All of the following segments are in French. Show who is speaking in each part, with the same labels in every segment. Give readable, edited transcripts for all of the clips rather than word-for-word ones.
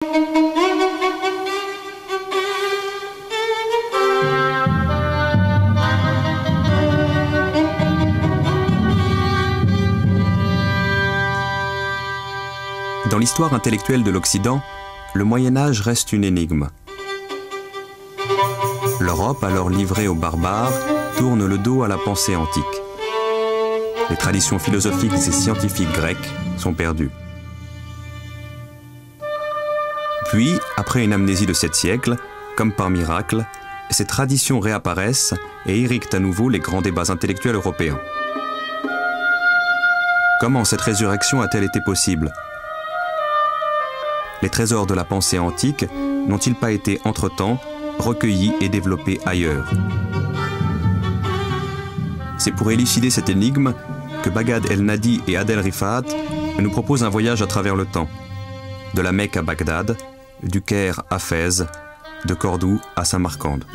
Speaker 1: Dans l'histoire intellectuelle de l'Occident, le Moyen-Âge reste une énigme. L'Europe, alors livrée aux barbares, tourne le dos à la pensée antique. Les traditions philosophiques et scientifiques grecques sont perdues. Puis, après une amnésie de 7 siècles, comme par miracle, ces traditions réapparaissent et irriguent à nouveau les grands débats intellectuels européens. Comment cette résurrection a-t-elle été possible ? Les trésors de la pensée antique n'ont-ils pas été, entre-temps, recueillis et développés ailleurs? C'est pour élucider cette énigme que Baghdad El-Nadi et Adel Rifat nous proposent un voyage à travers le temps. De la Mecque à Bagdad, du Caire à Fès, de Cordoue à Samarcande.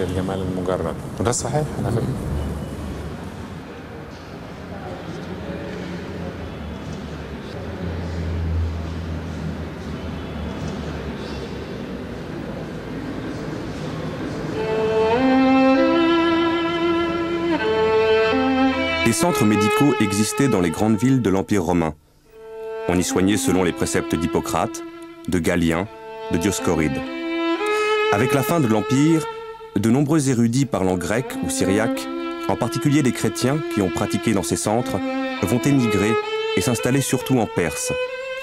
Speaker 2: الجمال المجرد وده صحيح على فكرة.
Speaker 1: Des centres médicaux existaient dans les grandes villes de l'Empire romain. On y soignait selon les préceptes d'Hippocrate, de Galien, de Dioscoride. Avec la fin de l'Empire, de nombreux érudits parlant grec ou syriaque, en particulier des chrétiens qui ont pratiqué dans ces centres, vont émigrer et s'installer surtout en Perse,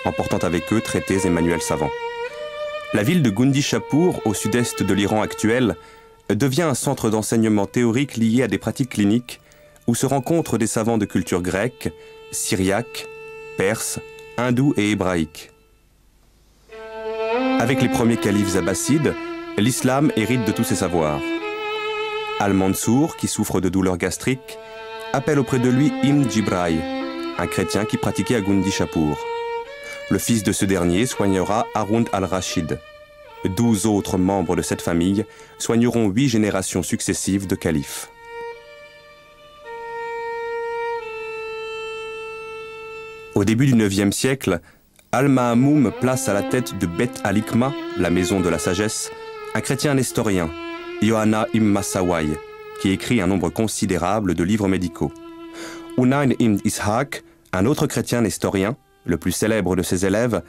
Speaker 1: emportant avec eux traités et manuels savants. La ville de Gundishapur, au sud-est de l'Iran actuel, devient un centre d'enseignement théorique lié à des pratiques cliniques où se rencontrent des savants de culture grecque, syriaque, perse, hindoue et hébraïque. Avec les premiers califes abbassides, l'islam hérite de tous ses savoirs. Al-Mansour, qui souffre de douleurs gastriques, appelle auprès de lui Ibn Jibraï, un chrétien qui pratiquait à Gundishapur. Le fils de ce dernier soignera Haroun al-Rachid. 12 autres membres de cette famille soigneront 8 générations successives de califes. Au début du IXe siècle, Al-Ma'amoum place à la tête de Beth al-Hikma, la maison de la sagesse, un chrétien nestorien, Yohanna ibn Massawai, qui écrit un nombre considérable de livres médicaux. Unayn ibn Ishaq, un autre chrétien nestorien, le plus célèbre de ses élèves,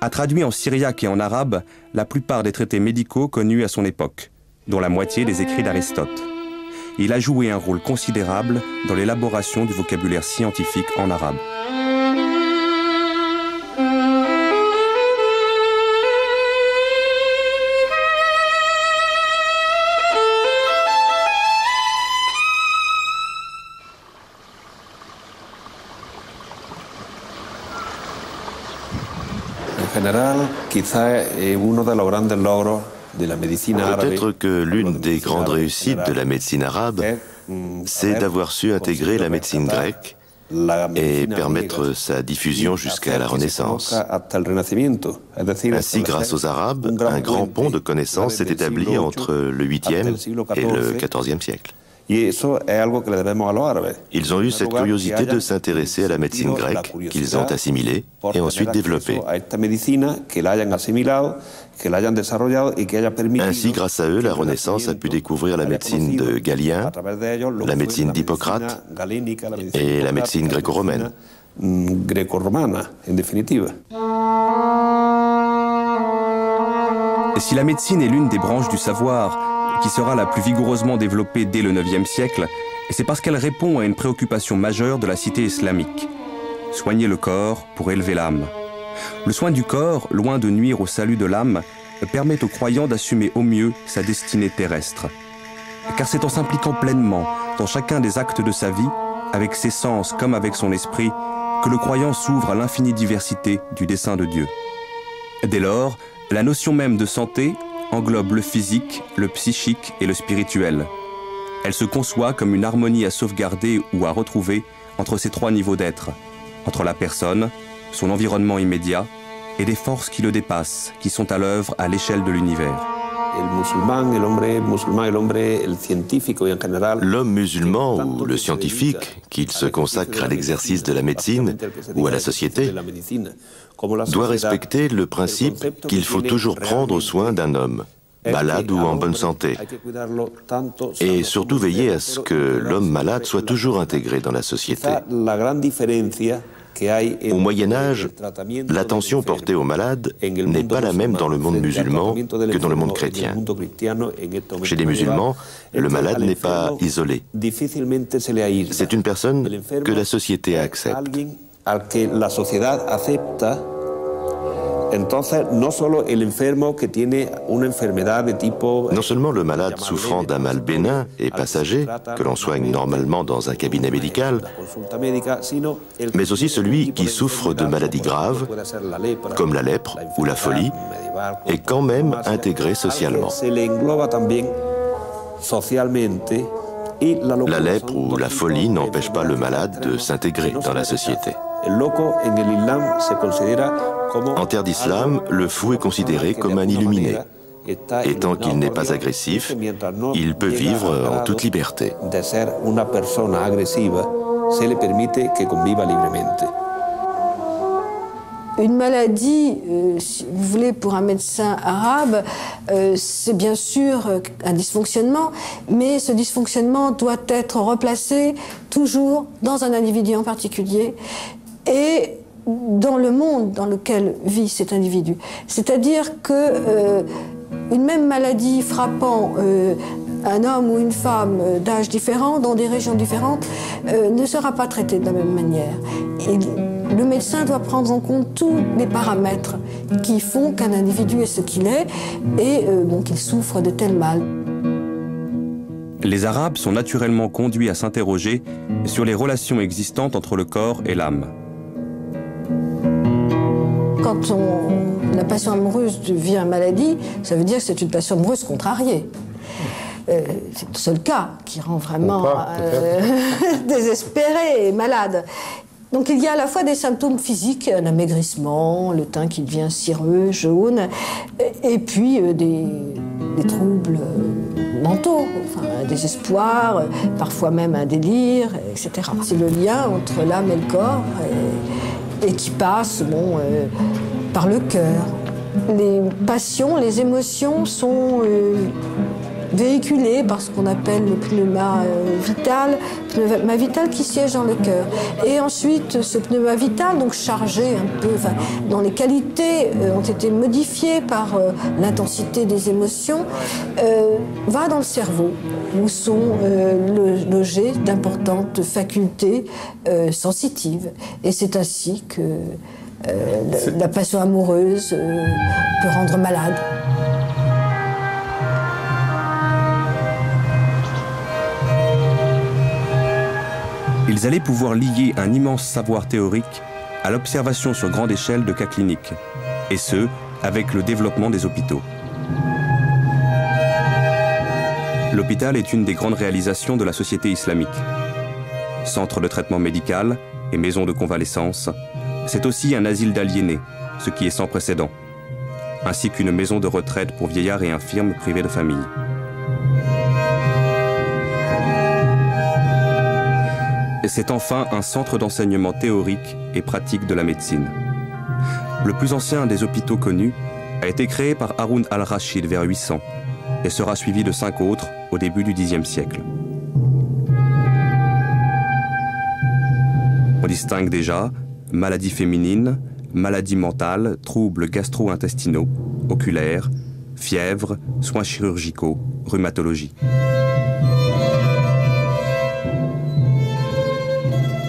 Speaker 1: a traduit en syriaque et en arabe la plupart des traités médicaux connus à son époque, dont la moitié des écrits d'Aristote. Il a joué un rôle considérable dans l'élaboration du vocabulaire scientifique en arabe.
Speaker 3: Peut-être que l'une des grandes réussites de la médecine arabe, c'est d'avoir su intégrer la médecine grecque et permettre sa diffusion jusqu'à la Renaissance. Ainsi, grâce aux Arabes, un grand pont de connaissances s'est établi entre le 8e et le 14e siècle. Ils ont eu cette curiosité de s'intéresser à la médecine grecque qu'ils ont assimilée et ensuite développée. Ainsi, grâce à eux, la Renaissance a pu découvrir la médecine de Galien, la médecine d'Hippocrate et la médecine gréco-romaine.
Speaker 1: Si la médecine est l'une des branches du savoir qui sera la plus vigoureusement développée dès le IXe siècle, c'est parce qu'elle répond à une préoccupation majeure de la cité islamique. Soigner le corps pour élever l'âme. Le soin du corps, loin de nuire au salut de l'âme, permet au croyant d'assumer au mieux sa destinée terrestre. Car c'est en s'impliquant pleinement dans chacun des actes de sa vie, avec ses sens comme avec son esprit, que le croyant s'ouvre à l'infinie diversité du dessein de Dieu. Dès lors, la notion même de santé englobe le physique, le psychique et le spirituel. Elle se conçoit comme une harmonie à sauvegarder ou à retrouver entre ces 3 niveaux d'être, entre la personne, son environnement immédiat et des forces qui le dépassent, qui sont à l'œuvre à l'échelle de l'univers.
Speaker 3: L'homme musulman ou le scientifique, qu'il se consacre à l'exercice de la médecine ou à la société, doit respecter le principe qu'il faut toujours prendre soin d'un homme, malade ou en bonne santé, et surtout veiller à ce que l'homme malade soit toujours intégré dans la société. Au Moyen-Âge, l'attention portée aux malades n'est pas la même dans le monde musulman que dans le monde chrétien. Chez les musulmans, le malade n'est pas isolé. C'est une personne que la société accepte. Non seulement le malade souffrant d'un mal bénin et passager, que l'on soigne normalement dans un cabinet médical, mais aussi celui qui souffre de maladies graves, comme la lèpre ou la folie, est quand même intégré socialement. La lèpre ou la folie n'empêche pas le malade de s'intégrer dans la société. En terre d'islam, le fou est considéré comme un illuminé. Et tant qu'il n'est pas agressif, il peut vivre en toute liberté.
Speaker 4: Une maladie, si vous voulez, pour un médecin arabe, c'est bien sûr un dysfonctionnement, mais ce dysfonctionnement doit être replacé toujours dans un individu en particulier et dans le monde dans lequel vit cet individu. C'est-à-dire que une même maladie frappant un homme ou une femme d'âge différent, dans des régions différentes, ne sera pas traitée de la même manière. Et le médecin doit prendre en compte tous les paramètres qui font qu'un individu est ce qu'il est et qu'il souffre de tel mal.
Speaker 1: Les Arabes sont naturellement conduits à s'interroger sur les relations existantes entre le corps et l'âme.
Speaker 4: Quand la passion amoureuse devient maladie, ça veut dire que c'est une passion amoureuse contrariée. C'est le seul cas qui rend vraiment désespéré et malade. Donc il y a à la fois des symptômes physiques, un amaigrissement, le teint qui devient cireux, jaune, et puis des troubles mentaux, enfin, un désespoir, parfois même un délire, etc. C'est le lien entre l'âme et le corps et qui passe par le cœur. Les passions, les émotions sont véhiculées par ce qu'on appelle le pneuma vital qui siège dans le cœur. Et ensuite, ce pneuma vital, donc chargé un peu, dont les qualités ont été modifiées par l'intensité des émotions, va dans le cerveau, où sont logées d'importantes facultés sensitives. Et c'est ainsi que la passion amoureuse peut rendre malade.
Speaker 1: Ils allaient pouvoir lier un immense savoir théorique à l'observation sur grande échelle de cas cliniques, et ce, avec le développement des hôpitaux. L'hôpital est une des grandes réalisations de la société islamique. Centre de traitement médical et maison de convalescence, c'est aussi un asile d'aliénés, ce qui est sans précédent, ainsi qu'une maison de retraite pour vieillards et infirmes privés de famille. C'est enfin un centre d'enseignement théorique et pratique de la médecine. Le plus ancien des hôpitaux connus a été créé par Haroun al-Rachid vers 800 et sera suivi de 5 autres au début du Xe siècle. On distingue déjà maladies féminines, maladies mentales, troubles gastro-intestinaux, oculaires, fièvre, soins chirurgicaux, rhumatologie.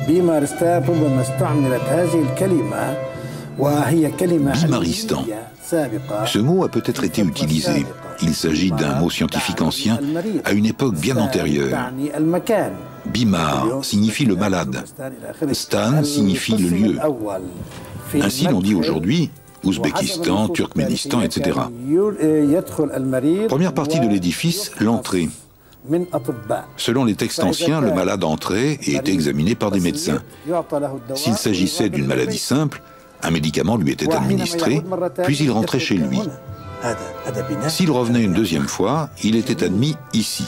Speaker 5: Bimaristan. Ce mot a peut-être été utilisé. Il s'agit d'un mot scientifique ancien à une époque bien antérieure. Bimar signifie le malade. Stan signifie le lieu. Ainsi l'on dit aujourd'hui Ouzbékistan, Turkménistan, etc. Première partie de l'édifice, l'entrée. Selon les textes anciens, le malade entrait et était examiné par des médecins. S'il s'agissait d'une maladie simple, un médicament lui était administré, puis il rentrait chez lui. S'il revenait une deuxième fois, il était admis ici.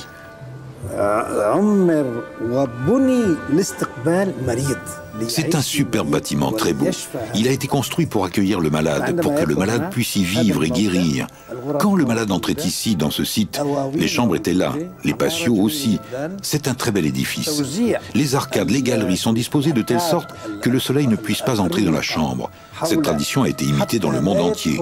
Speaker 5: C'est un superbe bâtiment, très beau. Il a été construit pour accueillir le malade, pour que le malade puisse y vivre et guérir. Quand le malade entrait ici, dans ce site, les chambres étaient là, les patios aussi. C'est un très bel édifice. Les arcades, les galeries sont disposées de telle sorte que le soleil ne puisse pas entrer dans la chambre. Cette tradition a été imitée dans le monde entier.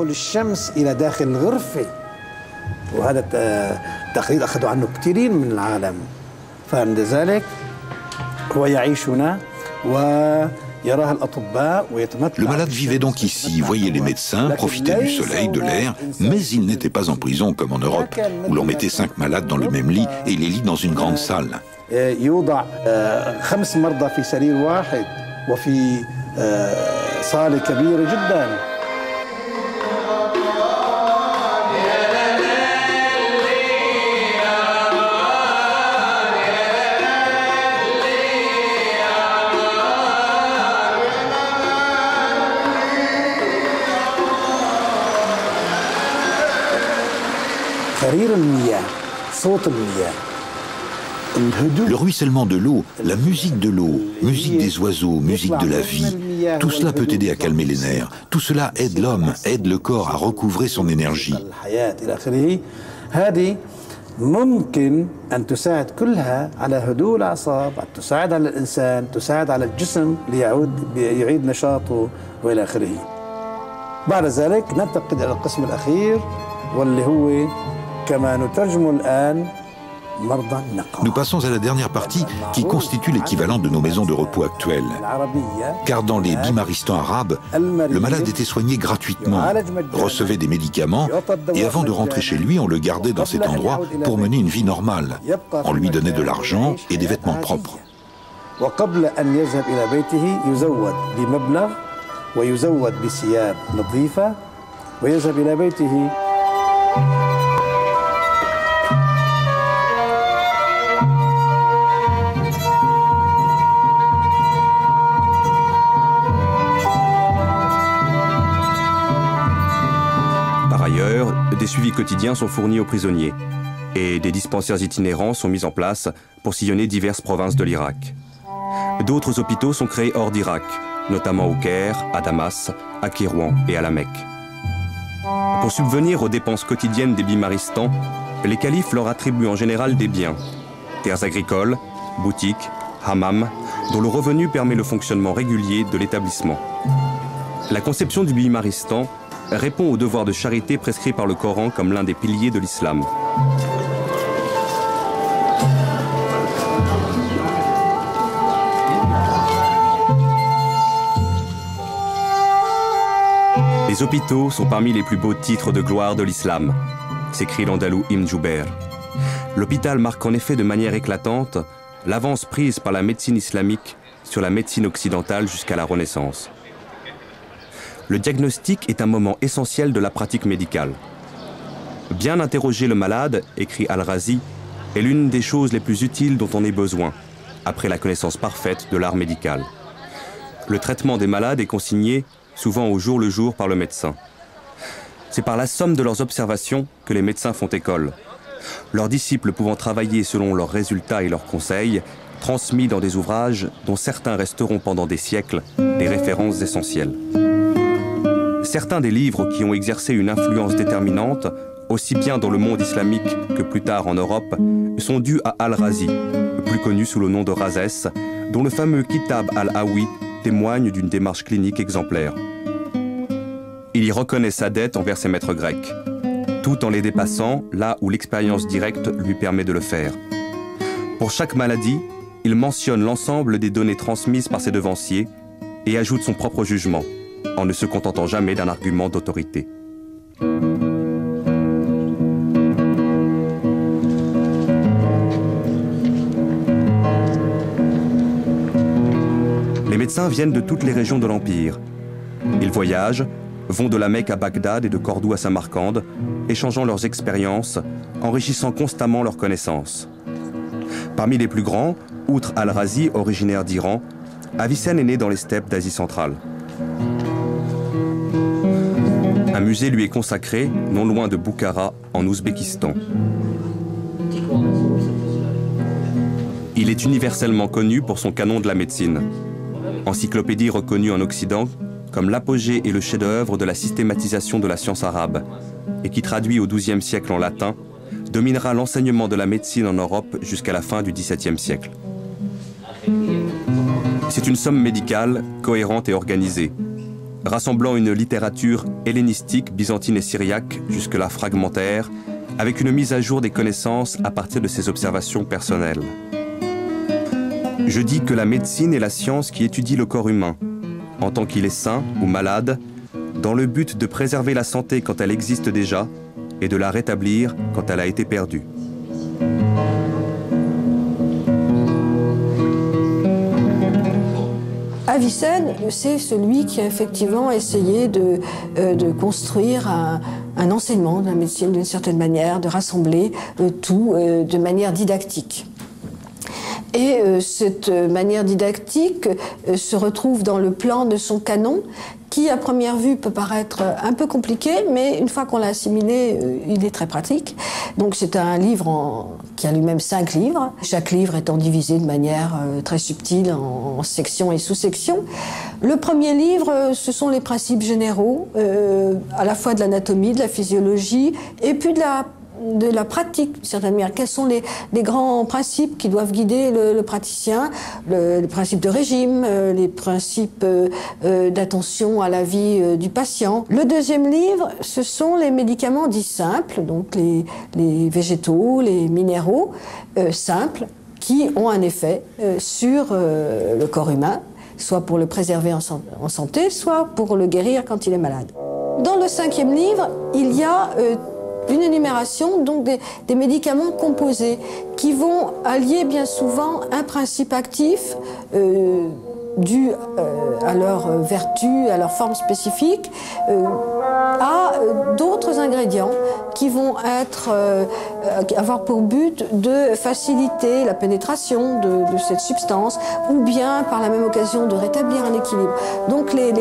Speaker 5: Le malade vivait donc ici, voyait les médecins, profitait du soleil, de l'air, mais il n'était pas en prison comme en Europe, où l'on mettait 5 malades dans le même lit et les lits dans une grande salle. Le ruissellement de l'eau, la musique de l'eau, musique des oiseaux, musique de la vie, tout cela peut aider à calmer les nerfs. Tout cela aide l'homme, aide le corps à recouvrer son énergie.
Speaker 6: ممكن أن تساعد كلها على هدوء الأعصاب، تساعد على الإنسان، تساعد على الجسم ليعيد نشاطه وإلى آخره. بعد ذلك ننتقل إلى القسم الأخير واللي هو كما نترجمه الآن.
Speaker 5: Nous passons à la dernière partie qui constitue l'équivalent de nos maisons de repos actuelles. Car dans les bimaristans arabes, le malade était soigné gratuitement, recevait des médicaments et avant de rentrer chez lui, on le gardait dans cet endroit pour mener une vie normale. On lui donnait de l'argent et des vêtements propres.
Speaker 1: Des suivis quotidiens sont fournis aux prisonniers et des dispensaires itinérants sont mis en place pour sillonner diverses provinces de l'Irak. D'autres hôpitaux sont créés hors d'Irak, notamment au Caire, à Damas, à Kérouan et à la Mecque. Pour subvenir aux dépenses quotidiennes des bimaristans, les califes leur attribuent en général des biens, terres agricoles, boutiques, hammams, dont le revenu permet le fonctionnement régulier de l'établissement. La conception du bimaristan répond au devoir de charité prescrit par le Coran comme l'un des piliers de l'islam. Les hôpitaux sont parmi les plus beaux titres de gloire de l'islam, s'écrit l'Andalou Ibn Jouber. L'hôpital marque en effet de manière éclatante l'avance prise par la médecine islamique sur la médecine occidentale jusqu'à la Renaissance. Le diagnostic est un moment essentiel de la pratique médicale. Bien interroger le malade, écrit Al-Razi, est l'une des choses les plus utiles dont on ait besoin, après la connaissance parfaite de l'art médical. Le traitement des malades est consigné, souvent au jour le jour, par le médecin. C'est par la somme de leurs observations que les médecins font école, leurs disciples pouvant travailler selon leurs résultats et leurs conseils, transmis dans des ouvrages dont certains resteront pendant des siècles des références essentielles. Certains des livres qui ont exercé une influence déterminante, aussi bien dans le monde islamique que plus tard en Europe, sont dus à Al-Razi, plus connu sous le nom de Razès, dont le fameux Kitab al-Hawi témoigne d'une démarche clinique exemplaire. Il y reconnaît sa dette envers ses maîtres grecs, tout en les dépassant là où l'expérience directe lui permet de le faire. Pour chaque maladie, il mentionne l'ensemble des données transmises par ses devanciers et ajoute son propre jugement, en ne se contentant jamais d'un argument d'autorité. Les médecins viennent de toutes les régions de l'Empire. Ils voyagent, vont de la Mecque à Bagdad et de Cordoue à Samarcande, échangeant leurs expériences, enrichissant constamment leurs connaissances. Parmi les plus grands, outre Al-Razi, originaire d'Iran, Avicenne est né dans les steppes d'Asie centrale. Un musée lui est consacré, non loin de Boukhara, en Ouzbékistan. Il est universellement connu pour son canon de la médecine. Encyclopédie reconnue en Occident comme l'apogée et le chef-d'œuvre de la systématisation de la science arabe, et qui traduit au XIIe siècle en latin, dominera l'enseignement de la médecine en Europe jusqu'à la fin du XVIIe siècle. C'est une somme médicale cohérente et organisée, rassemblant une littérature hellénistique, byzantine et syriaque, jusque-là fragmentaire, avec une mise à jour des connaissances à partir de ses observations personnelles. Je dis que la médecine est la science qui étudie le corps humain, en tant qu'il est sain ou malade, dans le but de préserver la santé quand elle existe déjà et de la rétablir quand elle a été perdue.
Speaker 4: Avicenne, c'est celui qui a effectivement essayé de construire un enseignement de la médecine d'une certaine manière, de rassembler tout de manière didactique. Et cette manière didactique se retrouve dans le plan de son canon, qui à première vue peut paraître un peu compliqué, mais une fois qu'on l'a assimilé, il est très pratique. Donc c'est un livre qui a lui-même 5 livres, chaque livre étant divisé de manière très subtile en sections et sous-sections. Le premier livre, ce sont les principes généraux, à la fois de l'anatomie, de la physiologie, et puis de la pratique, d'une certaine manière. Quels sont les grands principes qui doivent guider le praticien, les principes de régime, les principes d'attention à la vie du patient. Le deuxième livre, ce sont les médicaments dits simples, donc les végétaux, les minéraux simples, qui ont un effet sur le corps humain, soit pour le préserver en santé, soit pour le guérir quand il est malade. Dans le 5e livre, il y a une énumération donc des médicaments composés qui vont allier bien souvent un principe actif dû à leur vertu, à leur forme spécifique, à d'autres ingrédients qui vont avoir pour but de faciliter la pénétration de cette substance ou bien par la même occasion de rétablir un équilibre. Donc les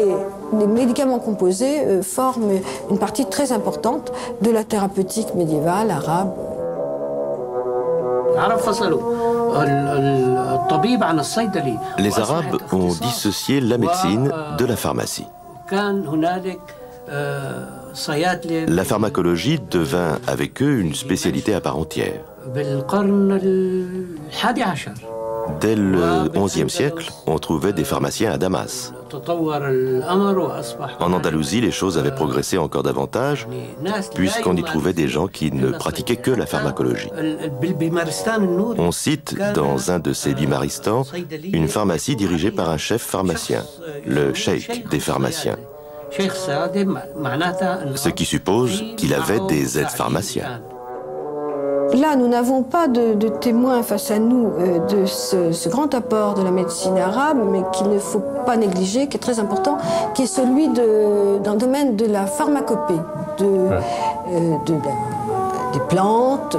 Speaker 4: médicaments composés forment une partie très importante de la thérapeutique médiévale arabe.
Speaker 3: Les Arabes ont dissocié la médecine de la pharmacie. La pharmacologie devint avec eux une spécialité à part entière. Dès le XIe siècle, on trouvait des pharmaciens à Damas. En Andalousie, les choses avaient progressé encore davantage, puisqu'on y trouvait des gens qui ne pratiquaient que la pharmacologie. On cite dans un de ces bimaristans une pharmacie dirigée par un chef pharmacien, le cheikh des pharmaciens, ce qui suppose qu'il avait des aides pharmaciens.
Speaker 4: Là, nous n'avons pas de témoins face à nous de ce grand apport de la médecine arabe, mais qu'il ne faut pas négliger, qui est très important, qui est celui dans le domaine de la pharmacopée, des plantes.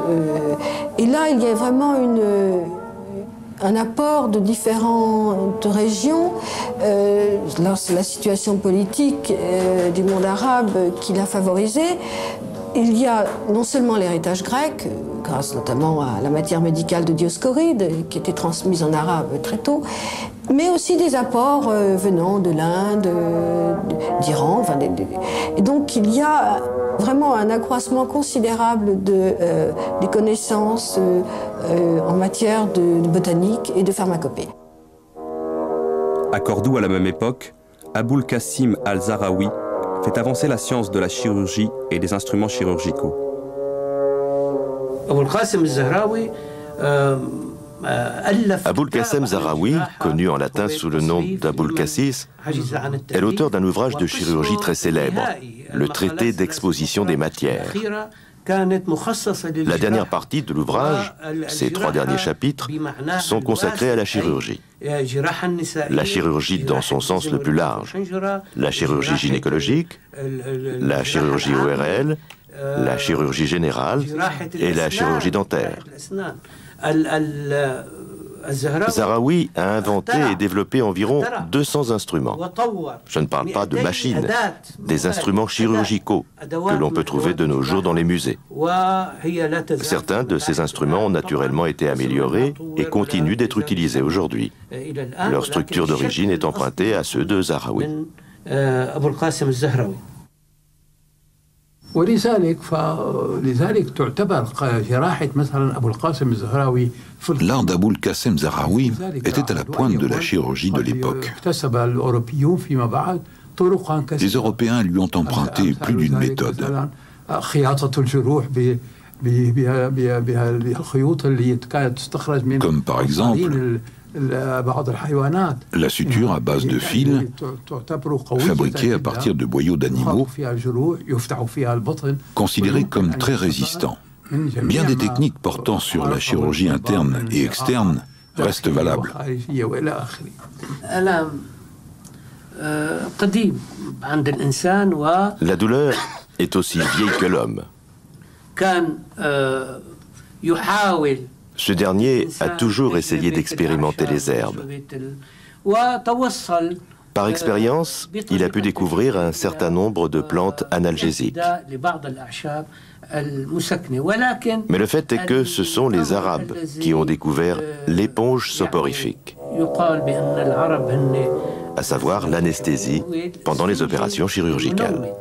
Speaker 4: Et là, il y a vraiment un apport de différentes régions. Là, c'est la situation politique du monde arabe qui l'a favorisé. Il y a non seulement l'héritage grec, grâce notamment à la matière médicale de Dioscoride, qui était transmise en arabe très tôt, mais aussi des apports venant de l'Inde, d'Iran. Et donc il y a vraiment un accroissement considérable des connaissances en matière de botanique et de pharmacopée.
Speaker 1: À Cordoue, à la même époque, Aboul Qasim al-Zahraoui fait avancer la science de la chirurgie et des instruments chirurgicaux.
Speaker 3: Aboul Qasim Zahraoui, connu en latin sous le nom d'Aboul Cassis, est l'auteur d'un ouvrage de chirurgie très célèbre, le traité d'exposition des matières. La dernière partie de l'ouvrage, ces 3 derniers chapitres, sont consacrés à la chirurgie. La chirurgie dans son sens le plus large, la chirurgie gynécologique, la chirurgie ORL, la chirurgie générale et la chirurgie dentaire. Zahraoui a inventé et développé environ 200 instruments. Je ne parle pas de machines, des instruments chirurgicaux que l'on peut trouver de nos jours dans les musées. Certains de ces instruments ont naturellement été améliorés et continuent d'être utilisés aujourd'hui. Leur structure d'origine est empruntée à ceux de Zahraoui.
Speaker 5: L'art d'Aboul Qassem Zahraoui était à la pointe de la chirurgie de l'époque. Les Européens lui ont emprunté plus d'une méthode. Comme par exemple la suture à base de fils, fabriquée à partir de boyaux d'animaux, considérés comme très résistants. Bien des techniques portant sur la chirurgie interne et externe restent valables.
Speaker 3: La douleur est aussi vieille que l'homme. Ce dernier a toujours essayé d'expérimenter les herbes. Par expérience, il a pu découvrir un certain nombre de plantes analgésiques. Mais le fait est que ce sont les Arabes qui ont découvert l'éponge soporifique, à savoir l'anesthésie pendant les opérations chirurgicales.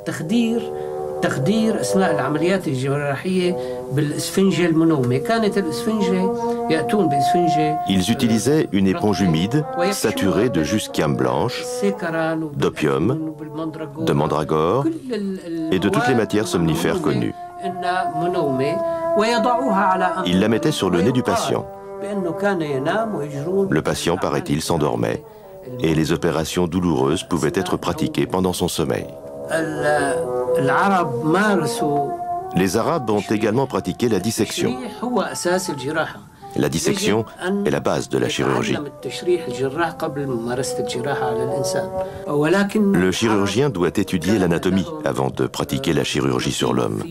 Speaker 3: Ils utilisaient une éponge humide, saturée de jusquiame blanche, d'opium, de mandragore et de toutes les matières somnifères connues. Ils la mettaient sur le nez du patient. Le patient, paraît-il, s'endormait et les opérations douloureuses pouvaient être pratiquées pendant son sommeil. Les Arabes ont également pratiqué la dissection. La dissection est la base de la chirurgie. Le chirurgien doit étudier l'anatomie avant de pratiquer la chirurgie sur l'homme.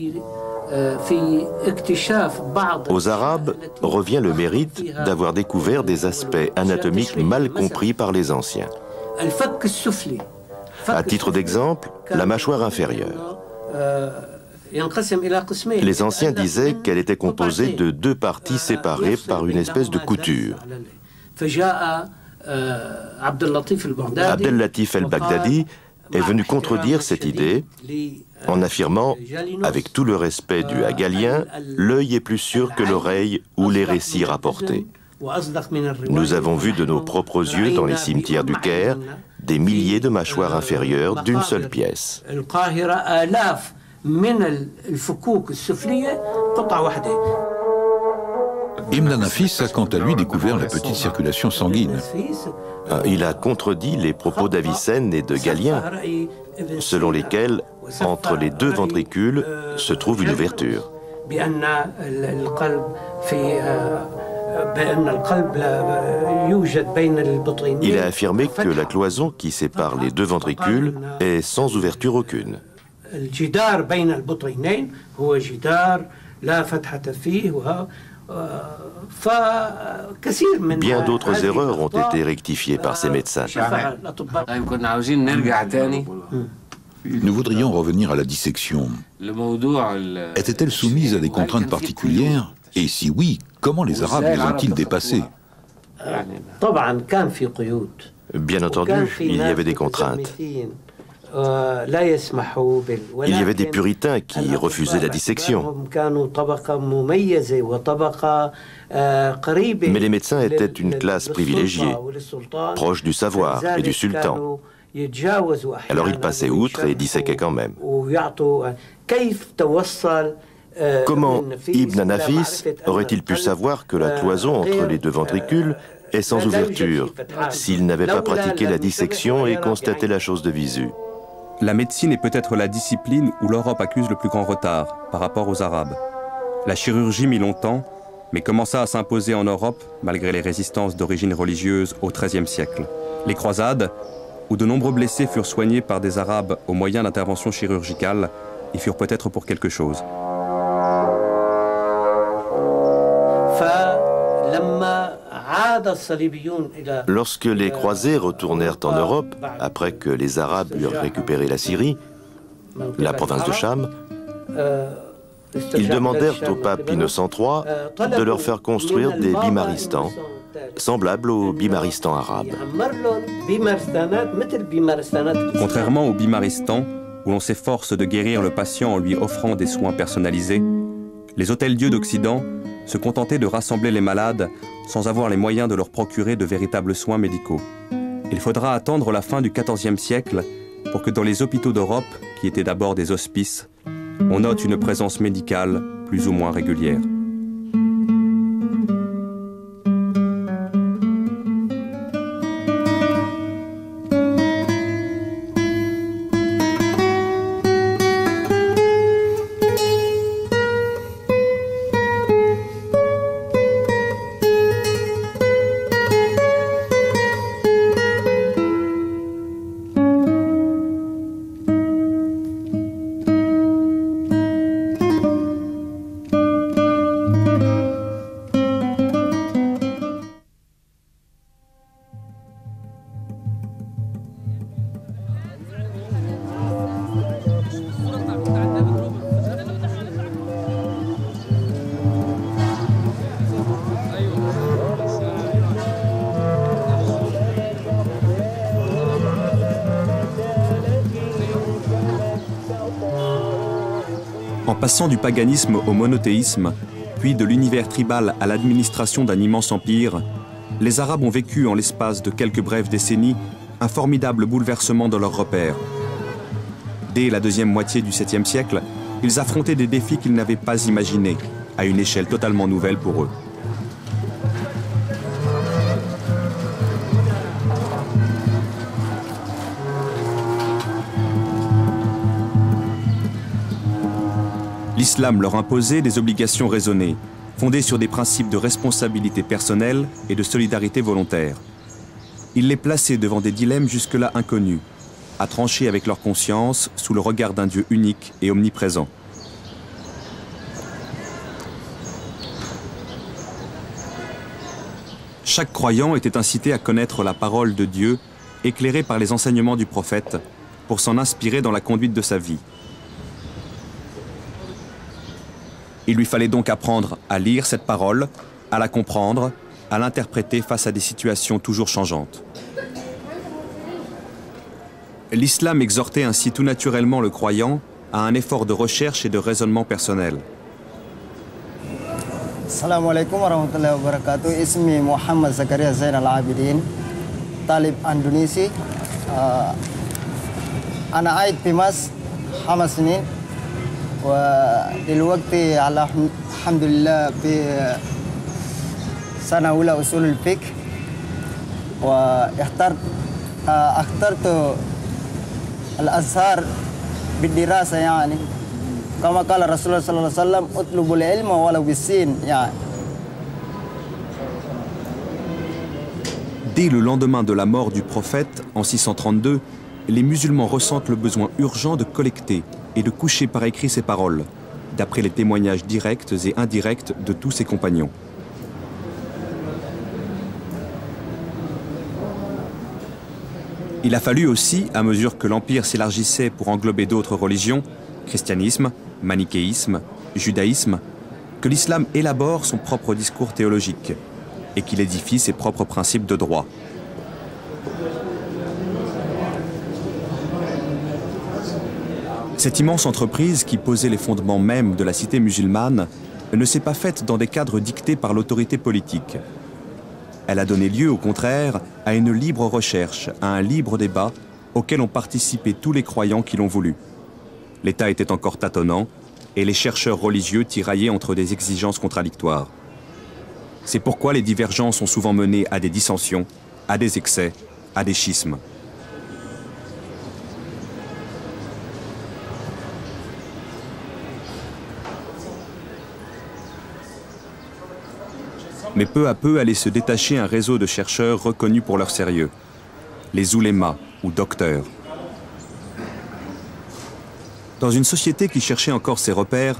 Speaker 3: Aux Arabes revient le mérite d'avoir découvert des aspects anatomiques mal compris par les anciens. À titre d'exemple, la mâchoire inférieure. Les anciens disaient qu'elle était composée de deux parties séparées par une espèce de couture. Abdel Latif el-Baghdadi est venu contredire cette idée en affirmant, avec tout le respect dû à Galien, l'œil est plus sûr que l'oreille ou les récits rapportés. Nous avons vu de nos propres yeux dans les cimetières du Caire des milliers de mâchoires inférieures d'une seule pièce.
Speaker 5: Ibn Nafis a quant à lui découvert la petite circulation sanguine.
Speaker 3: Il a contredit les propos d'Avicenne et de Galien, selon lesquels, entre les deux ventricules, se trouve une ouverture. Il a affirmé que la cloison qui sépare les deux ventricules est sans ouverture aucune. Bien d'autres erreurs ont été rectifiées par ces médecins.
Speaker 5: Nous voudrions revenir à la dissection. Était-elle soumise à des contraintes particulières? Et si oui, comment les Arabes les ont-ils dépassées?
Speaker 3: Bien entendu, il y avait des contraintes. Il y avait des puritains qui refusaient la dissection. Mais les médecins étaient une classe privilégiée, proche du savoir et du sultan. Alors ils passaient outre et disséquaient quand même. Comment Ibn Nafis aurait-il pu savoir que la cloison entre les deux ventricules est sans ouverture s'il n'avait pas pratiqué la dissection et constaté la chose de visu?
Speaker 1: La médecine est peut-être la discipline où l'Europe accuse le plus grand retard par rapport aux Arabes. La chirurgie mit longtemps, mais commença à s'imposer en Europe malgré les résistances d'origine religieuse au XIIIe siècle. Les croisades, où de nombreux blessés furent soignés par des Arabes au moyen d'interventions chirurgicales, y furent peut-être pour quelque chose.
Speaker 3: Lorsque les croisés retournèrent en Europe, après que les Arabes eurent récupéré la Syrie, la province de Cham, ils demandèrent au pape Innocent III de leur faire construire des bimaristans, semblables aux bimaristans arabes.
Speaker 1: Contrairement au bimaristan, où l'on s'efforce de guérir le patient en lui offrant des soins personnalisés, les hôtels-dieux d'Occident se contentaient de rassembler les malades sans avoir les moyens de leur procurer de véritables soins médicaux. Il faudra attendre la fin du XIVe siècle pour que dans les hôpitaux d'Europe, qui étaient d'abord des hospices, on note une présence médicale plus ou moins régulière. En passant du paganisme au monothéisme, puis de l'univers tribal à l'administration d'un immense empire, les Arabes ont vécu en l'espace de quelques brèves décennies un formidable bouleversement dans leurs repères. Dès la deuxième moitié du 7e siècle, ils affrontaient des défis qu'ils n'avaient pas imaginés, à une échelle totalement nouvelle pour eux. L'islam leur imposait des obligations raisonnées, fondées sur des principes de responsabilité personnelle et de solidarité volontaire. Il les plaçait devant des dilemmes jusque-là inconnus, à trancher avec leur conscience sous le regard d'un Dieu unique et omniprésent. Chaque croyant était incité à connaître la parole de Dieu, éclairée par les enseignements du prophète, pour s'en inspirer dans la conduite de sa vie. Il lui fallait donc apprendre à lire cette parole, à la comprendre, à l'interpréter face à des situations toujours changeantes. L'islam exhortait ainsi tout naturellement le croyant à un effort de recherche et de raisonnement personnel.
Speaker 7: Assalamu alaikum wa rahmatullahi wa barakatuh. Ismi Muhammad Zakaria Zain al-Abidin, talib Indonesia. Ana عايد في مصر 5 سنين ودلوقتي على الحمد لله في سنة أولى أصول الفقه واخترت الأزهر بالدراسة يعني كما قال رسول الله صلى الله عليه وسلم اطلبوا العلم ولو بالسين يعني.
Speaker 1: Dès le lendemain de la mort du prophète, en 632, les musulmans ressentent le besoin urgent de collecter et de coucher par écrit ses paroles, d'après les témoignages directs et indirects de tous ses compagnons. Il a fallu aussi, à mesure que l'Empire s'élargissait pour englober d'autres religions, christianisme, manichéisme, judaïsme, que l'islam élabore son propre discours théologique et qu'il édifie ses propres principes de droit. Cette immense entreprise qui posait les fondements même de la cité musulmane ne s'est pas faite dans des cadres dictés par l'autorité politique. Elle a donné lieu, au contraire, à une libre recherche, à un libre débat auquel ont participé tous les croyants qui l'ont voulu. L'État était encore tâtonnant et les chercheurs religieux tiraillaient entre des exigences contradictoires. C'est pourquoi les divergences ont souvent mené à des dissensions, à des excès, à des schismes. Mais peu à peu allait se détacher un réseau de chercheurs reconnus pour leur sérieux, les oulémas ou docteurs. Dans une société qui cherchait encore ses repères,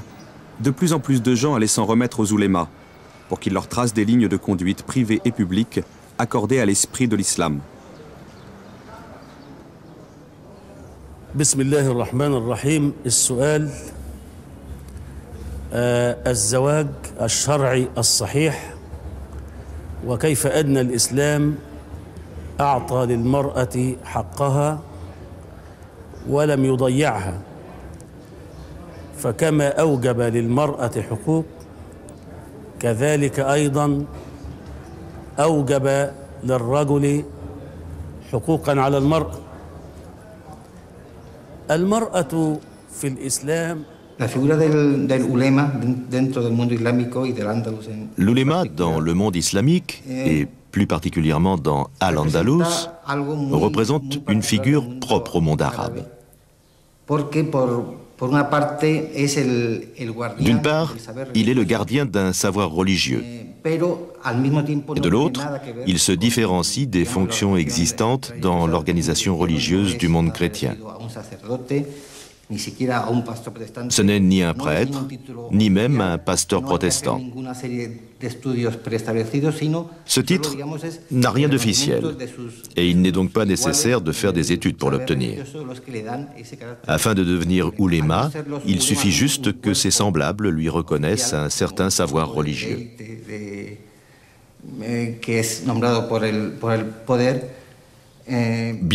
Speaker 1: de plus en plus de gens allaient s'en remettre aux oulémas, pour qu'il leur trace des lignes de conduite privées et publiques accordées à l'esprit de l'islam.
Speaker 8: Bismillah ar-Rahman ar-Rahim. السؤال الزواج الشرعي الصحيح وكيف أن الإسلام أعطى للمرأة حقها ولم يضيعها فكما أوجب للمرأة حقوق كذلك أيضا أوجب للرجل حقوقا على المرأة. المرأة في الإسلام
Speaker 9: L'uléma dans le monde islamique, et plus particulièrement dans Al-Andalus, représente une figure propre au monde arabe. D'une part, il est le gardien d'un savoir religieux. Et de l'autre, il se différencie des fonctions existantes dans l'organisation religieuse du monde chrétien. Ce n'est ni un prêtre, ni même un pasteur protestant. Ce titre n'a rien d'officiel, et il n'est donc pas nécessaire de faire des études pour l'obtenir. Afin de devenir ouléma, il suffit juste que ses semblables lui reconnaissent un certain savoir religieux.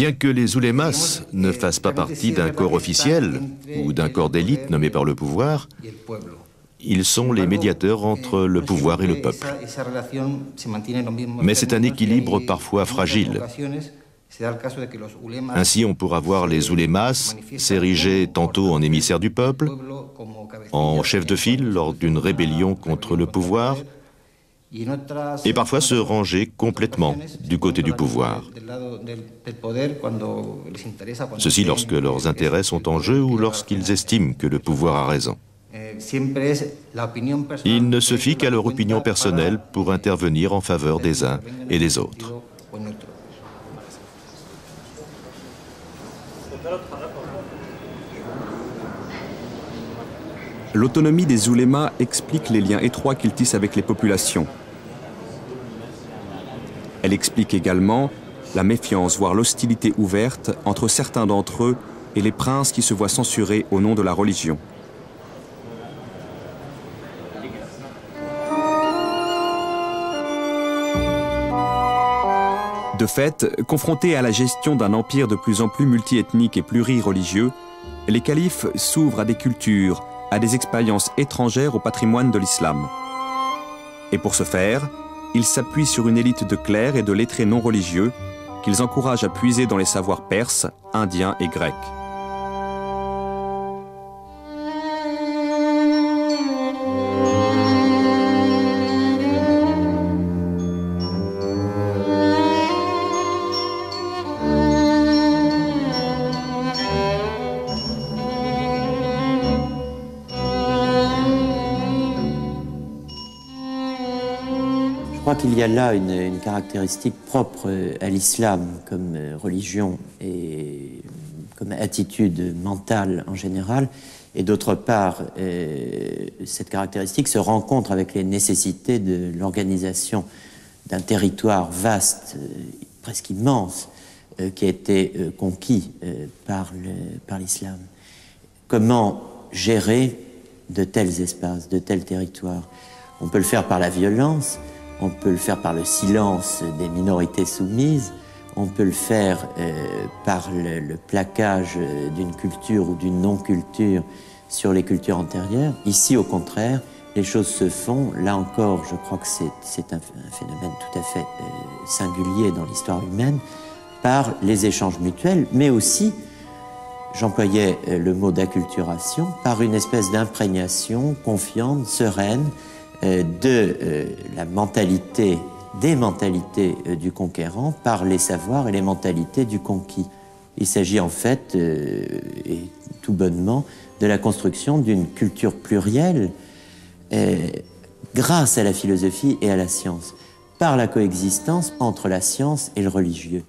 Speaker 9: Bien que les oulémas ne fassent pas partie d'un corps officiel ou d'un corps d'élite nommé par le pouvoir, ils sont les médiateurs entre le pouvoir et le peuple. Mais c'est un équilibre parfois fragile. Ainsi, on pourra voir les oulémas s'ériger tantôt en émissaires du peuple, en chef de file lors d'une rébellion contre le pouvoir, et parfois se ranger complètement du côté du pouvoir. Ceci lorsque leurs intérêts sont en jeu ou lorsqu'ils estiment que le pouvoir a raison. Il ne se fie qu'à leur opinion personnelle pour intervenir en faveur des uns et des autres.
Speaker 1: L'autonomie des oulémas explique les liens étroits qu'ils tissent avec les populations. Elle explique également la méfiance, voire l'hostilité ouverte entre certains d'entre eux et les princes qui se voient censurés au nom de la religion. De fait, confrontés à la gestion d'un empire de plus en plus multiethnique et plurireligieux, les califes s'ouvrent à des cultures, à des expériences étrangères au patrimoine de l'islam. Et pour ce faire, ils s'appuient sur une élite de clercs et de lettrés non religieux qu'ils encouragent à puiser dans les savoirs perses, indiens et grecs.
Speaker 10: Je crois qu'il y a là une caractéristique propre à l'islam comme religion et comme attitude mentale en général. Et d'autre part, cette caractéristique se rencontre avec les nécessités de l'organisation d'un territoire vaste, presque immense, qui a été conquis par l'islam. Comment gérer de tels espaces, de tels territoires? On peut le faire par la violence, on peut le faire par le silence des minorités soumises, on peut le faire par le plaquage d'une culture ou d'une non-culture sur les cultures antérieures. Ici, au contraire, les choses se font, là encore, je crois que c'est un phénomène tout à fait singulier dans l'histoire humaine, par les échanges mutuels, mais aussi, j'employais le mot d'acculturation, par une espèce d'imprégnation confiante, sereine, la mentalité, des mentalités du conquérant par les savoirs et les mentalités du conquis. Il s'agit en fait, et tout bonnement, de la construction d'une culture plurielle grâce à la philosophie et à la science, par la coexistence entre la science et le religieux.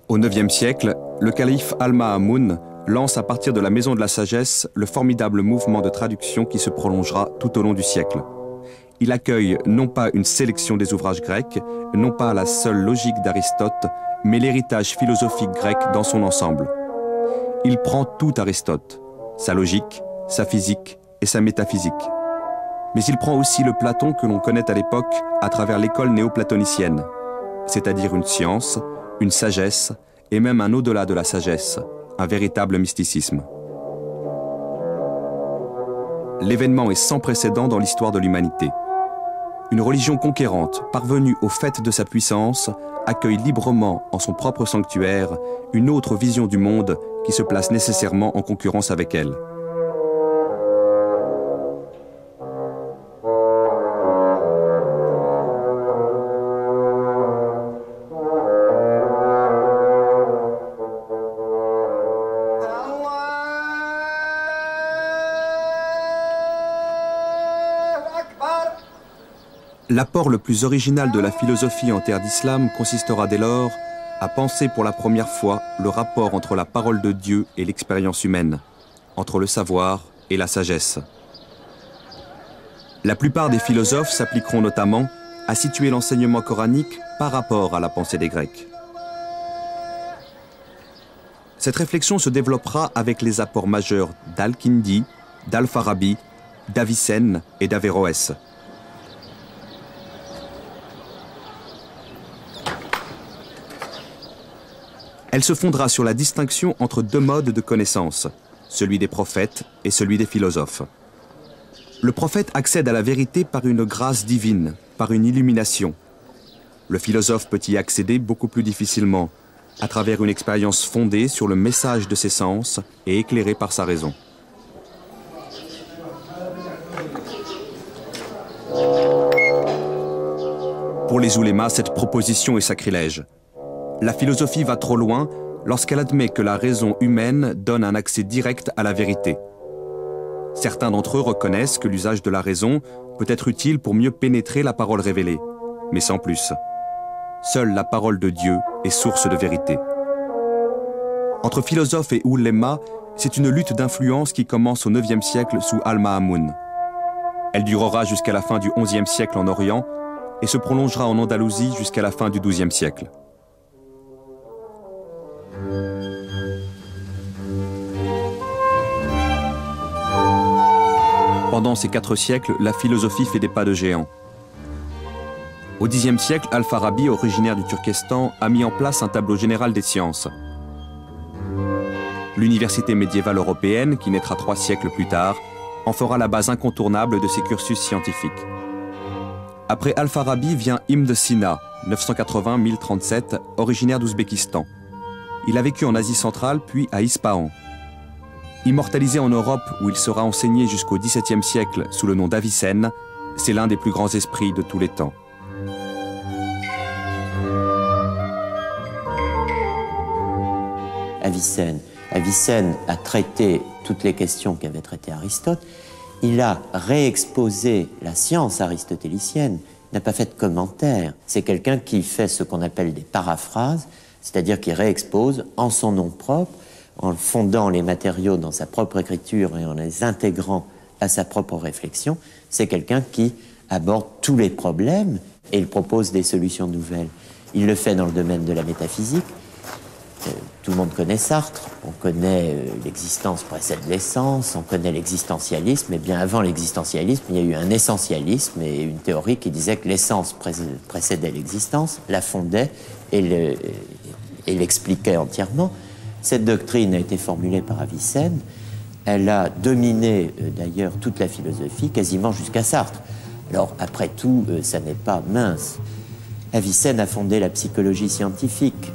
Speaker 1: Au IXe siècle, le calife Al-Ma'amoun lance à partir de la Maison de la Sagesse le formidable mouvement de traduction qui se prolongera tout au long du siècle. Il accueille non pas une sélection des ouvrages grecs, non pas la seule logique d'Aristote, mais l'héritage philosophique grec dans son ensemble. Il prend tout Aristote, sa logique, sa physique et sa métaphysique. Mais il prend aussi le Platon que l'on connaît à l'époque à travers l'école néoplatonicienne, c'est-à-dire une science, une sagesse et même un au-delà de la sagesse, un véritable mysticisme. L'événement est sans précédent dans l'histoire de l'humanité. Une religion conquérante, parvenue au faîte de sa puissance, accueille librement en son propre sanctuaire une autre vision du monde qui se place nécessairement en concurrence avec elle. L'apport le plus original de la philosophie en terre d'islam consistera dès lors à penser pour la première fois le rapport entre la parole de Dieu et l'expérience humaine, entre le savoir et la sagesse. La plupart des philosophes s'appliqueront notamment à situer l'enseignement coranique par rapport à la pensée des Grecs. Cette réflexion se développera avec les apports majeurs d'Al-Kindi, d'Al-Farabi, d'Avicenne et d'Averroès. Elle se fondera sur la distinction entre deux modes de connaissance, celui des prophètes et celui des philosophes. Le prophète accède à la vérité par une grâce divine, par une illumination. Le philosophe peut y accéder beaucoup plus difficilement, à travers une expérience fondée sur le message de ses sens et éclairée par sa raison. Pour les oulémas, cette proposition est sacrilège. La philosophie va trop loin lorsqu'elle admet que la raison humaine donne un accès direct à la vérité. Certains d'entre eux reconnaissent que l'usage de la raison peut être utile pour mieux pénétrer la parole révélée, mais sans plus. Seule la parole de Dieu est source de vérité. Entre philosophes et oulémas, c'est une lutte d'influence qui commence au IXe siècle sous Al-Ma'amoun. Elle durera jusqu'à la fin du XIe siècle en Orient et se prolongera en Andalousie jusqu'à la fin du XIIe siècle. Pendant ces 4 siècles, la philosophie fait des pas de géant. Au Xe siècle, Al-Farabi, originaire du Turkestan, a mis en place un tableau général des sciences. L'université médiévale européenne, qui naîtra 3 siècles plus tard, en fera la base incontournable de ses cursus scientifiques. Après Al-Farabi vient Ibn Sina, 980-1037, originaire d'Ouzbékistan. Il a vécu en Asie centrale, puis à Ispahan. Immortalisé en Europe, où il sera enseigné jusqu'au XVIIe siècle sous le nom d'Avicenne, c'est l'un des plus grands esprits de tous les temps.
Speaker 10: Avicenne a traité toutes les questions qu'avait traitées Aristote. Il a réexposé la science aristotélicienne, n'a pas fait de commentaires. C'est quelqu'un qui fait ce qu'on appelle des paraphrases, c'est-à-dire qui réexpose en son nom propre, en fondant les matériaux dans sa propre écriture et en les intégrant à sa propre réflexion. C'est quelqu'un qui aborde tous les problèmes et il propose des solutions nouvelles. Il le fait dans le domaine de la métaphysique. Tout le monde connaît Sartre, on connaît l'existence précède l'essence, on connaît l'existentialisme, mais bien avant l'existentialisme, il y a eu un essentialisme et une théorie qui disait que l'essence précédait l'existence, la fondait et l'expliquait entièrement. Cette doctrine a été formulée par Avicenne, elle a dominé d'ailleurs toute la philosophie, quasiment jusqu'à Sartre. Alors après tout, ça n'est pas mince. Avicenne a fondé la psychologie scientifique.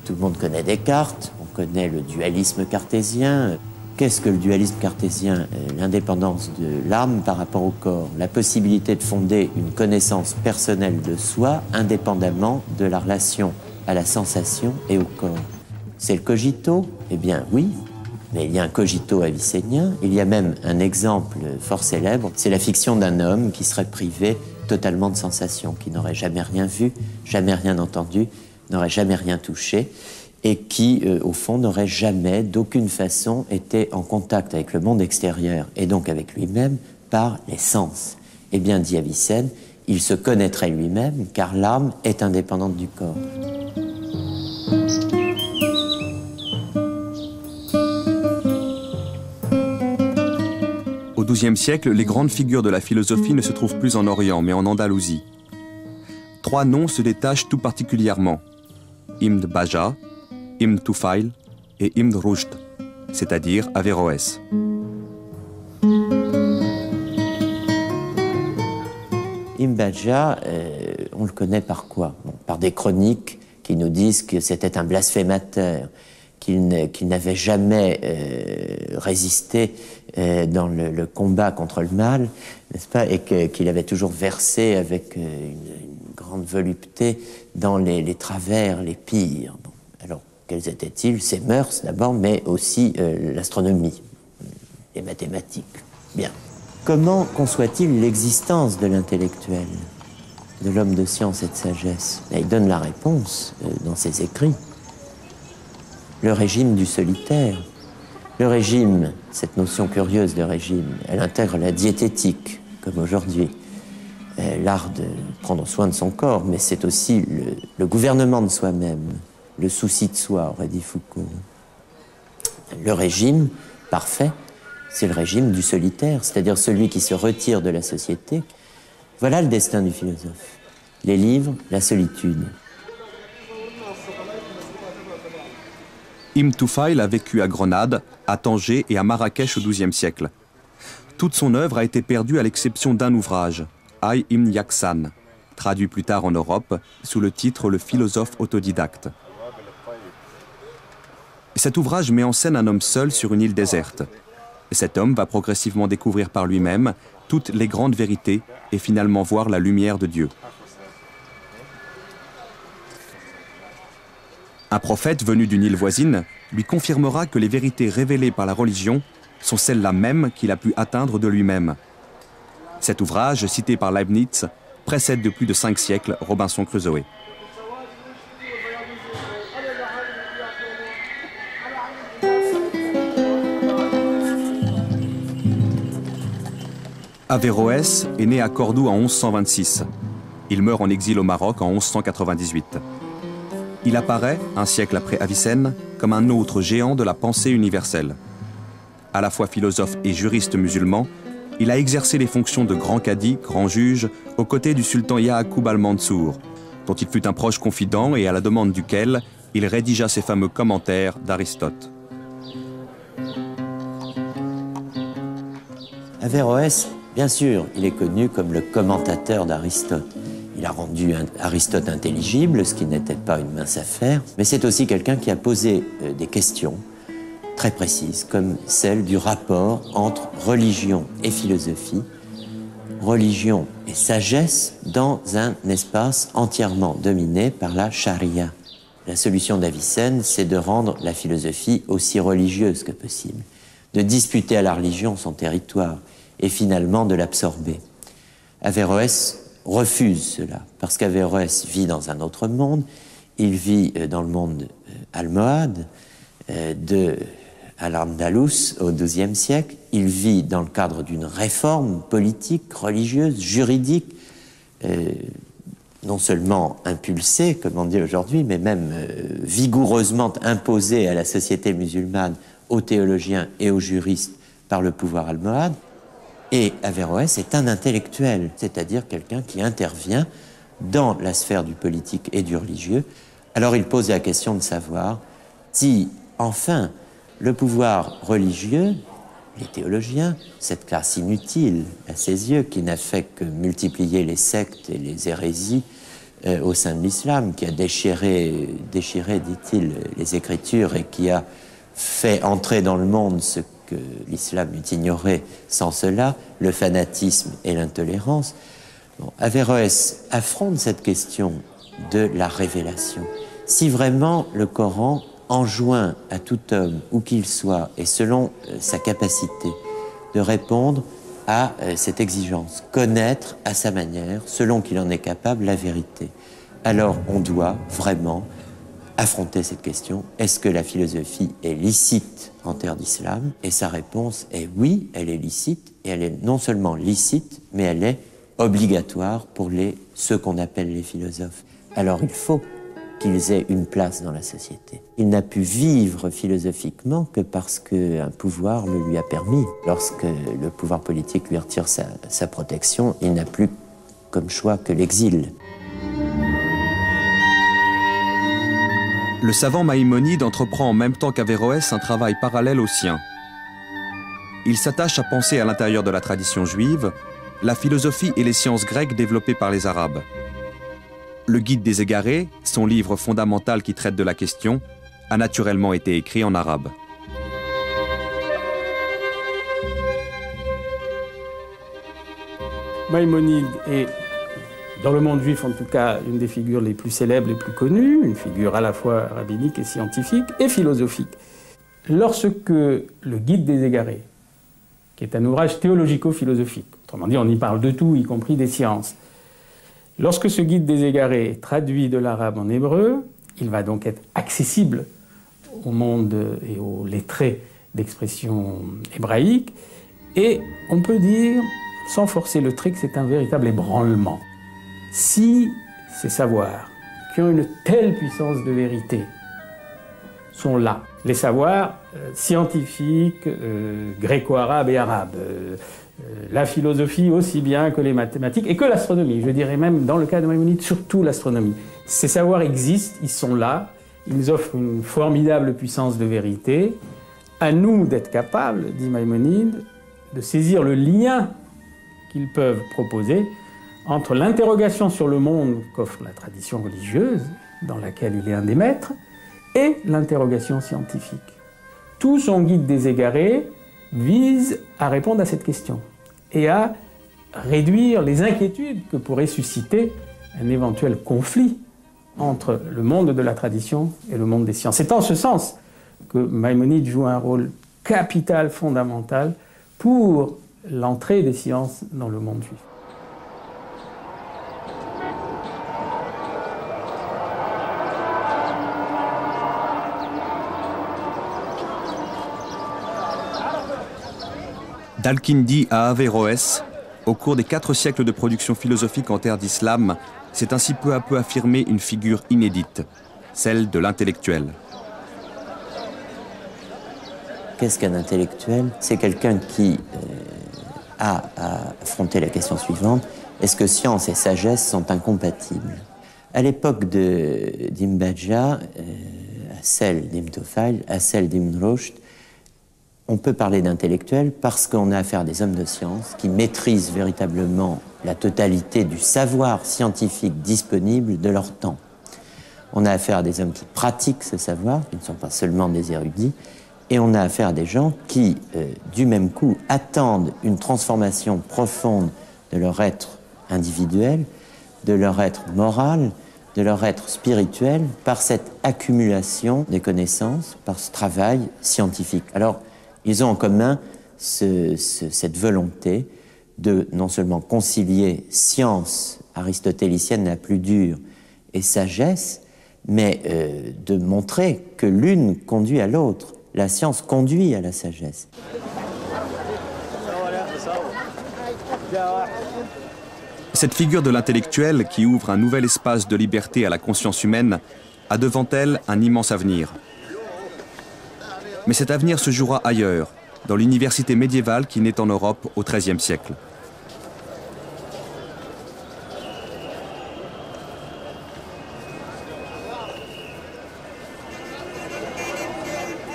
Speaker 10: Tout le monde connaît Descartes, on connaît le dualisme cartésien. Qu'est-ce que le dualisme cartésien? L'indépendance de l'âme par rapport au corps, la possibilité de fonder une connaissance personnelle de soi indépendamment de la relation à la sensation et au corps. C'est le cogito? Eh bien oui, mais il y a un cogito avicénien. Il y a même un exemple fort célèbre, c'est la fiction d'un homme qui serait privé totalement de sensations, qui n'aurait jamais rien vu, jamais rien entendu, n'aurait jamais rien touché, et qui, au fond, n'aurait jamais, d'aucune façon, été en contact avec le monde extérieur, et donc avec lui-même, par les sens. Eh bien, dit Avicenne, il se connaîtrait lui-même, car l'âme est indépendante du corps.
Speaker 1: Au XIIe siècle, les grandes figures de la philosophie ne se trouvent plus en Orient, mais en Andalousie. 3 noms se détachent tout particulièrement. Ibn Bajjah, Ibn Tufail et Ibn Rushd, c'est-à-dire Averroès.
Speaker 10: Ibn Bajjah, on le connaît par quoi? Bon, par des chroniques qui nous disent que c'était un blasphémateur, qu'il n'avait jamais résisté dans le combat contre le mal, n'est-ce pas, et qu'il avait toujours versé avec une grande volupté dans les travers les pires. Bon, alors, quels étaient-ils? Ses mœurs d'abord, mais aussi l'astronomie, les mathématiques. Bien. Comment conçoit-il l'existence de l'intellectuel, de l'homme de science et de sagesse? Il donne la réponse dans ses écrits. Le régime du solitaire. Le régime, cette notion curieuse de régime, elle intègre la diététique, comme aujourd'hui, l'art de prendre soin de son corps, mais c'est aussi le gouvernement de soi-même, le souci de soi, aurait dit Foucault. Le régime parfait, c'est le régime du solitaire, c'est-à-dire celui qui se retire de la société. Voilà le destin du philosophe. Les livres, la solitude.
Speaker 1: Ibn Tufail a vécu à Grenade, à Tanger et à Marrakech au XIIe siècle. Toute son œuvre a été perdue à l'exception d'un ouvrage, Ay Ibn Yaksan, traduit plus tard en Europe sous le titre « Le philosophe autodidacte ». Cet ouvrage met en scène un homme seul sur une île déserte. Cet homme va progressivement découvrir par lui-même toutes les grandes vérités et finalement voir la lumière de Dieu. Un prophète venu d'une île voisine lui confirmera que les vérités révélées par la religion sont celles-là mêmes qu'il a pu atteindre de lui-même. Cet ouvrage, cité par Leibniz, précède de plus de 5 siècles Robinson Crusoe. Averroès est né à Cordoue en 1126. Il meurt en exil au Maroc en 1198. Il apparaît, un siècle après Avicenne, comme un autre géant de la pensée universelle. À la fois philosophe et juriste musulman, il a exercé les fonctions de grand cadi, grand juge, aux côtés du sultan Ya'aqoub al-Mansour, dont il fut un proche confident et à la demande duquel il rédigea ses fameux commentaires d'Aristote.
Speaker 10: Averroès, bien sûr, il est connu comme le commentateur d'Aristote. Il a rendu Aristote intelligible, ce qui n'était pas une mince affaire, mais c'est aussi quelqu'un qui a posé des questions très précises, comme celle du rapport entre religion et philosophie, religion et sagesse dans un espace entièrement dominé par la charia. La solution d'Avicenne, c'est de rendre la philosophie aussi religieuse que possible, de disputer à la religion son territoire et finalement de l'absorber. Averroès refuse cela, parce qu'Averroès vit dans un autre monde. Il vit dans le monde almohade, de Al-Andalus au XIIe siècle. Il vit dans le cadre d'une réforme politique, religieuse, juridique, non seulement impulsée, comme on dit aujourd'hui, mais même vigoureusement imposée à la société musulmane, aux théologiens et aux juristes par le pouvoir almohade. Et Averroès est un intellectuel, c'est-à-dire quelqu'un qui intervient dans la sphère du politique et du religieux. Alors il pose la question de savoir si, enfin, le pouvoir religieux, les théologiens, cette classe inutile à ses yeux, qui n'a fait que multiplier les sectes et les hérésies au sein de l'islam, qui a déchiré, dit-il, les Écritures et qui a fait entrer dans le monde ce que l'islam eût ignoré sans cela, le fanatisme et l'intolérance. Bon, Averroès affronte cette question de la révélation. Si vraiment le Coran enjoint à tout homme, où qu'il soit, et selon sa capacité, de répondre à cette exigence, connaître à sa manière, selon qu'il en est capable, la vérité, alors on doit vraiment affronter cette question. Est-ce que la philosophie est licite en terre d'islam? Et sa réponse est oui, elle est licite, et elle est non seulement licite, mais elle est obligatoire pour ceux qu'on appelle les philosophes. Alors il faut qu'ils aient une place dans la société. Il n'a pu vivre philosophiquement que parce qu'un pouvoir le lui a permis. Lorsque le pouvoir politique lui retire sa protection, il n'a plus comme choix que l'exil.
Speaker 1: Le savant Maïmonide entreprend en même temps qu'Averroès un travail parallèle au sien. Il s'attache à penser à l'intérieur de la tradition juive la philosophie et les sciences grecques développées par les Arabes. Le Guide des égarés, son livre fondamental qui traite de la question, a naturellement été écrit en arabe.
Speaker 11: Maïmonide est, dans le monde juif en tout cas, une des figures les plus célèbres, les plus connues, une figure à la fois rabbinique et scientifique et philosophique. Lorsque le Guide des égarés, qui est un ouvrage théologico-philosophique, autrement dit on y parle de tout, y compris des sciences, lorsque ce Guide des égarés est traduit de l'arabe en hébreu, il va donc être accessible au monde et aux lettrés d'expression hébraïque, et on peut dire, sans forcer le trait, que c'est un véritable ébranlement. Si ces savoirs, qui ont une telle puissance de vérité, sont là, les savoirs scientifiques, gréco-arabes et arabes, la philosophie aussi bien que les mathématiques et que l'astronomie, je dirais même dans le cas de Maïmonide, surtout l'astronomie. Ces savoirs existent, ils sont là, ils offrent une formidable puissance de vérité. À nous d'être capables, dit Maïmonide, de saisir le lien qu'ils peuvent proposer entre l'interrogation sur le monde qu'offre la tradition religieuse, dans laquelle il est un des maîtres, et l'interrogation scientifique. Tout son Guide des égarés vise à répondre à cette question et à réduire les inquiétudes que pourrait susciter un éventuel conflit entre le monde de la tradition et le monde des sciences. C'est en ce sens que Maïmonide joue un rôle capital, fondamental, pour l'entrée des sciences dans le monde juif.
Speaker 1: D'Al-Kindi à Averroès, au cours des 4 siècles de production philosophique en terre d'islam, s'est ainsi peu à peu affirmée une figure inédite, celle de l'intellectuel.
Speaker 10: Qu'est-ce qu'un intellectuel? C'est quelqu'un qui a à affronter la question suivante: est-ce que science et sagesse sont incompatibles? À l'époque d'Ibn Bajjah, à celle d'Ibn Tufayl, à celle d'Ibn Rushd, on peut parler d'intellectuels parce qu'on a affaire à des hommes de science qui maîtrisent véritablement la totalité du savoir scientifique disponible de leur temps. On a affaire à des hommes qui pratiquent ce savoir, qui ne sont pas seulement des érudits, et on a affaire à des gens qui, du même coup, attendent une transformation profonde de leur être individuel, de leur être moral, de leur être spirituel, par cette accumulation des connaissances, par ce travail scientifique. Alors, ils ont en commun cette volonté de non seulement concilier science aristotélicienne la plus dure et sagesse, mais de montrer que l'une conduit à l'autre. La science conduit à la sagesse.
Speaker 1: Cette figure de l'intellectuel qui ouvre un nouvel espace de liberté à la conscience humaine a devant elle un immense avenir. Mais cet avenir se jouera ailleurs, dans l'université médiévale qui naît en Europe au XIIIe siècle.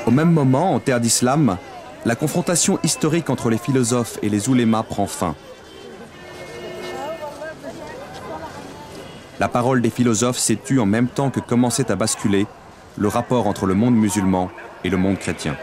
Speaker 1: Au même moment, en terre d'islam, la confrontation historique entre les philosophes et les oulémas prend fin. La parole des philosophes s'est tue en même temps que commençait à basculer le rapport entre le monde musulman et le monde chrétien.